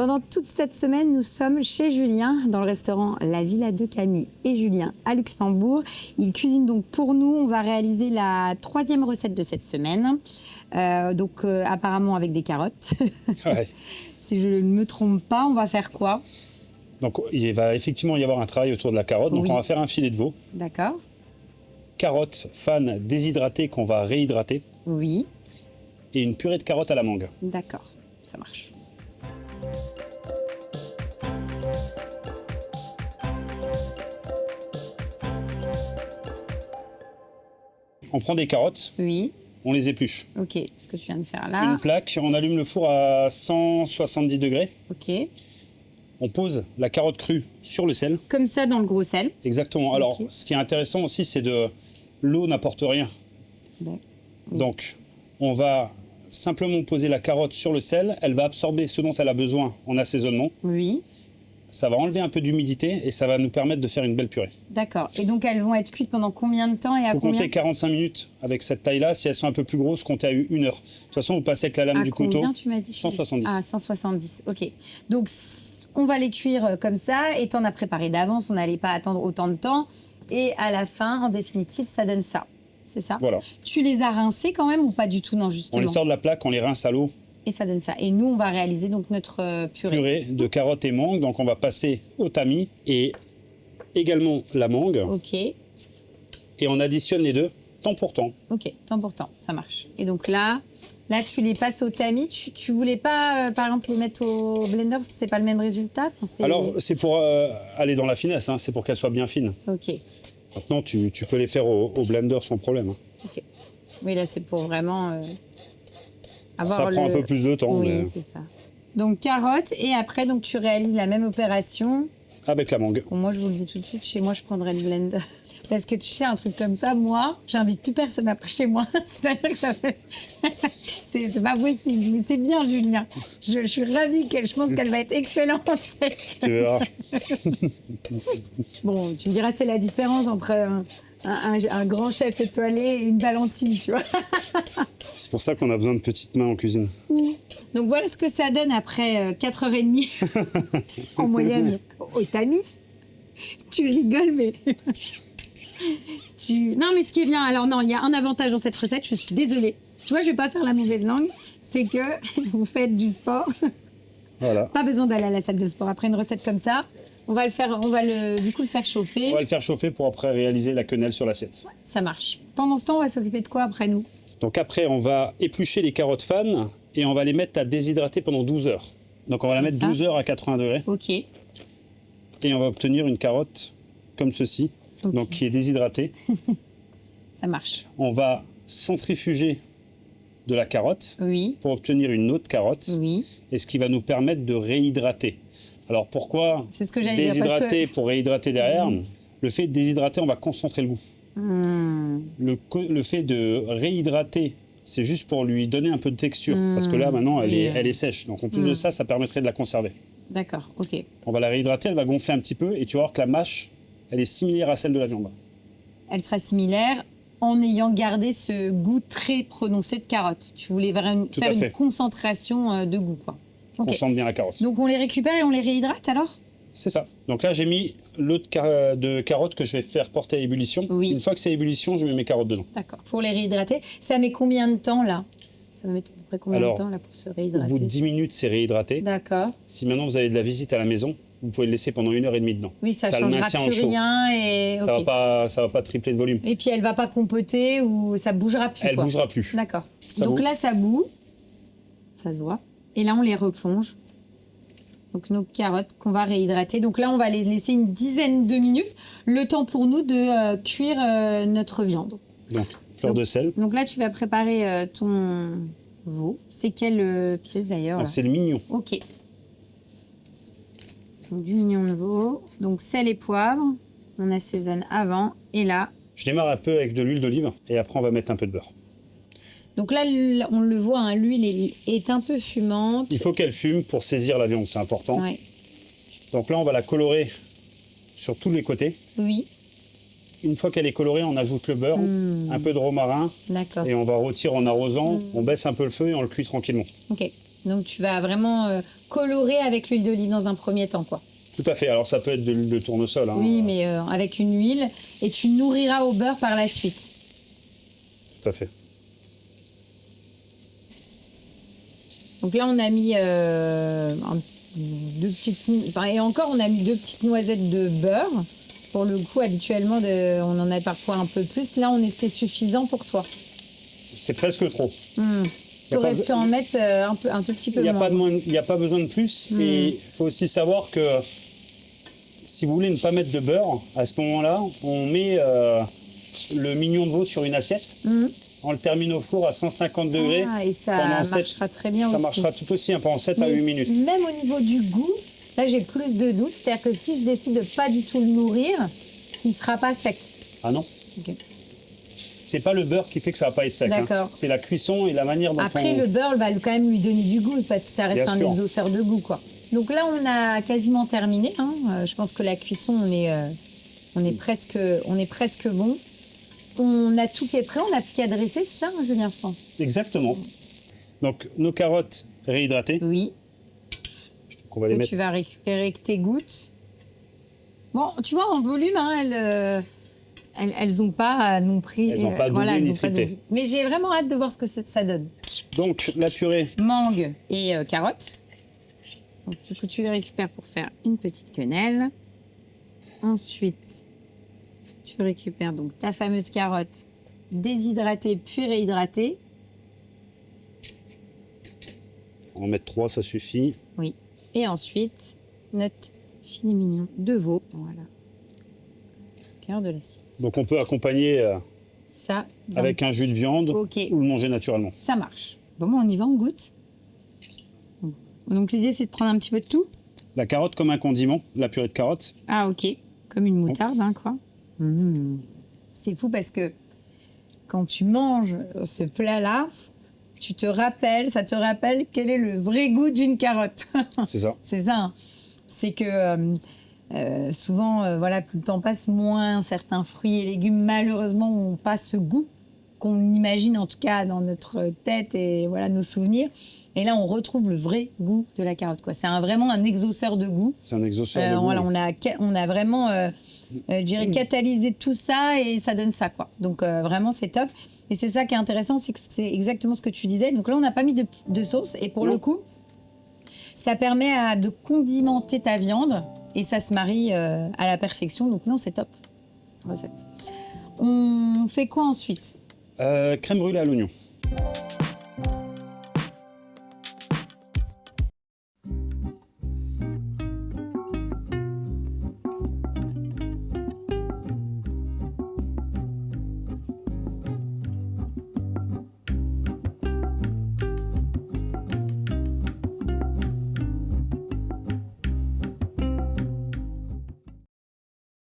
Pendant toute cette semaine, nous sommes chez Julien, dans le restaurant La Villa de Camille et Julien à Luxembourg. Il cuisine donc pour nous. On va réaliser la 3e recette de cette semaine. Apparemment avec des carottes. Ouais. Si je ne me trompe pas, on va faire quoi? Donc il va effectivement y avoir un travail autour de la carotte. Donc Oui. on va faire un filet de veau. D'accord. Carottes fan déshydratées qu'on va réhydrater. Oui. Et une purée de carottes à la mangue. D'accord, ça marche. On prend des carottes, Oui. on les épluche. Ok, ce que tu viens de faire là. Une plaque, on allume le four à 170 degrés. Ok. On pose la carotte crue sur le sel. Comme ça dans le gros sel. Exactement. Alors, Ok. ce qui est intéressant aussi, c'est de l'eau n'apporte rien. D'accord. Donc, on va simplement poser la carotte sur le sel. Elle va absorber ce dont elle a besoin en assaisonnement. Oui. Ça va enlever un peu d'humidité et ça va nous permettre de faire une belle purée. D'accord. Et donc elles vont être cuites pendant combien de temps et à Il faut combien? compter 45 minutes avec cette taille-là. Si elles sont un peu plus grosses, comptez à 1 heure. De toute façon, vous passez avec la lame À du couteau. combien tu m'as dit? 170. Ah, 170. Ok. Donc on va les cuire comme ça. Et t'en as préparé d'avance. On n'allait pas attendre autant de temps. Et à la fin, en définitive, ça donne ça. C'est ça? Voilà. Tu les as rincés quand même ou pas du tout? Non, justement. On les sort de la plaque, on les rince à l'eau. Et ça donne ça. Et nous, on va réaliser donc notre purée. Purée de carottes et mangue. Donc, on va passer au tamis et également la mangue. Ok. Et on additionne les deux, temps pour temps. Ok, temps pour temps, ça marche. Et donc là, tu les passes au tamis. Tu voulais pas, par exemple, les mettre au blender parce que c'est pas le même résultat? Enfin, Alors, c'est pour aller dans la finesse, hein, c'est pour qu'elles soient bien fines. Ok, Maintenant, tu peux les faire au blender sans problème. Hein. ok. Oui, là, c'est pour vraiment avoir Ça prend un peu plus de temps. Oui, mais c'est ça. Donc, carottes. Et après, donc, tu réalises la même opération. avec la mangue. Bon, moi, je vous le dis tout de suite, chez moi, je prendrais le blender. Parce que tu sais, un truc comme ça, moi, j'invite plus personne après chez moi. C'est-à-dire que ça fait... c'est pas possible. Mais c'est bien, Julien. Je suis ravie qu'elle... Je pense qu'elle va être excellente. Tu verras. Bon, tu me diras, c'est la différence entre un grand chef étoilé et une Valentine, tu vois. C'est pour ça qu'on a besoin de petites mains en cuisine. Donc voilà ce que ça donne après 4h30 en moyenne au tamis. Tu rigoles, mais... Non, mais ce qui est bien, alors non, il y a un avantage dans cette recette, je suis désolée. Tu vois, je vais pas faire la mauvaise langue, c'est que vous faites du sport. Voilà. Pas besoin d'aller à la salle de sport. Après une recette comme ça, on va le faire chauffer. On va le faire chauffer pour après réaliser la quenelle sur l'assiette. Ça marche. Pendant ce temps, on va s'occuper de quoi après nous? Donc après, on va éplucher les carottes fan et on va les mettre à déshydrater pendant 12 heures. Donc on va la mettre ça. 12 heures à 80 degrés Ok. et on va obtenir une carotte comme ceci, Ok. donc qui est déshydratée. Ça marche. On va centrifuger de la carotte Oui. pour obtenir une autre carotte Oui. et ce qui va nous permettre de réhydrater. Alors pourquoi C'est ce que j'allais dire, parce déshydrater pour réhydrater derrière? Le fait de déshydrater, on va concentrer le goût. Le fait de réhydrater, c'est juste pour lui donner un peu de texture. Parce que là, maintenant, elle est sèche. Donc en plus de ça, ça permettrait de la conserver. D'accord, ok. On va la réhydrater, elle va gonfler un petit peu et tu vas voir que la mâche, elle est similaire à celle de la viande. Elle sera similaire en ayant gardé ce goût très prononcé de carotte. Tu voulais faire une fait. concentration de goût, quoi. Ok. On sente bien la carotte. Donc on les récupère et on les réhydrate alors? C'est ça. Donc là, j'ai mis l'eau de carotte que je vais faire porter à ébullition. Oui. Une fois que c'est à ébullition, je mets mes carottes dedans. D'accord. Pour les réhydrater, ça met combien de temps là? Ça va mettre à peu près combien Alors, de temps là pour se Au réhydrater? bout de 10 minutes, c'est réhydraté. D'accord. Si maintenant vous avez de la visite à la maison, vous pouvez le laisser pendant 1h30 dedans. Oui, ça le changera maintient plus au chaud. rien et Ça ok. va pas tripler de volume. Et puis elle va pas compoter ou ça bougera plus. Elle quoi. bougera plus. D'accord. Ça Donc bout. là ça bout, ça se voit. Et là on les replonge. Donc nos carottes qu'on va réhydrater. Donc là on va les laisser une dizaine de minutes, le temps pour nous de cuire notre viande. Donc, fleur de sel. Donc là tu vas préparer ton veau. C'est quelle pièce d'ailleurs là? Donc, c'est le mignon. Ok. Donc, du mignon de veau. Donc sel et poivre. On assaisonne avant. Et là, Je démarre un peu avec de l'huile d'olive et après on va mettre un peu de beurre. donc là on le voit, hein, l'huile est un peu fumante. Il faut qu'elle fume pour saisir la viande, c'est important. Ouais. Donc là, on va la colorer sur tous les côtés. Oui, Une fois qu'elle est colorée, on ajoute le beurre, un peu de romarin d'accord. et on va rôtir en arrosant. On baisse un peu le feu et on le cuit tranquillement. Ok. Donc tu vas vraiment colorer avec l'huile d'olive dans un premier temps, quoi. Tout à fait. Alors ça peut être de l'huile de tournesol. Hein. Oui, mais avec une huile. Et tu nourriras au beurre par la suite. Tout à fait. Donc là, on a mis deux petites... Et encore, on a mis 2 petites noisettes de beurre. Pour le coup, habituellement, on en a parfois un peu plus. Là, c'est suffisant pour toi. C'est presque trop. Tu aurais pu en mettre un tout petit peu moins. Il n'y a pas besoin de plus. Et il faut aussi savoir que si vous voulez ne pas mettre de beurre, à ce moment-là, on met le mignon de veau sur une assiette. On le termine au four à 150 degrés. Et ça marchera très bien aussi. Ça marchera tout aussi pendant 7 à 8 minutes. Même au niveau du goût, là j'ai plus de doute. C'est-à-dire que si je décide de pas du tout le nourrir, il ne sera pas sec. Ah non. Okay. C'est pas le beurre qui fait que ça va pas être sec. D'accord. Hein. C'est la cuisson et la manière dont Après, le beurre va quand même lui donner du goût parce que ça reste un exauceur de goût, quoi. Donc là, on a quasiment terminé. Hein. Je pense que la cuisson, on est presque bon. On a tout qui est prêt, on n'a plus qu'à dresser, c'est ça, Julien, je pense. Exactement. Donc, nos carottes réhydratées. Oui. On va les mettre. Tu vas récupérer avec tes gouttes. Bon, tu vois, en volume, hein, elles n'ont pas non plus... Elles n'ont pas doublé ni triplé. Mais j'ai vraiment hâte de voir ce que ça donne. Donc, la purée. Mangue et carottes. Donc, du coup, tu les récupères pour faire une petite quenelle. Ensuite... Tu récupères donc ta fameuse carotte déshydratée puis réhydratée. On va en mettre 3, ça suffit. Oui. Et ensuite, notre filet mignon de veau. Voilà. Au cœur de l'assiette. Donc on peut accompagner ça avec un jus de viande ou le manger naturellement. Ça marche. Bon, on y va, on goûte. Donc l'idée, c'est de prendre un petit peu de tout. La carotte comme un condiment, la purée de carottes. Ah, ok. Comme une moutarde, hein, quoi. C'est fou parce que quand tu manges ce plat-là, ça te rappelle quel est le vrai goût d'une carotte. C'est ça. C'est ça. Hein. C'est que souvent, voilà, plus le temps passe, moins certains fruits et légumes, malheureusement, n'ont pas ce goût qu'on imagine, en tout cas, dans notre tête et voilà, nos souvenirs. Et là, on retrouve le vrai goût de la carotte, quoi. C'est vraiment un exauceur de goût. C'est un exauceur de goût. Voilà, on a vraiment, je dirais, catalysé tout ça et ça donne ça, quoi. Donc, vraiment, c'est top. Et c'est ça qui est intéressant, c'est que c'est exactement ce que tu disais. Donc là, on n'a pas mis de sauce. Et pour le coup, ça permet de condimenter ta viande et ça se marie à la perfection. Donc non, c'est top. Recette. On fait quoi ensuite ? Crème brûlée à l'oignon.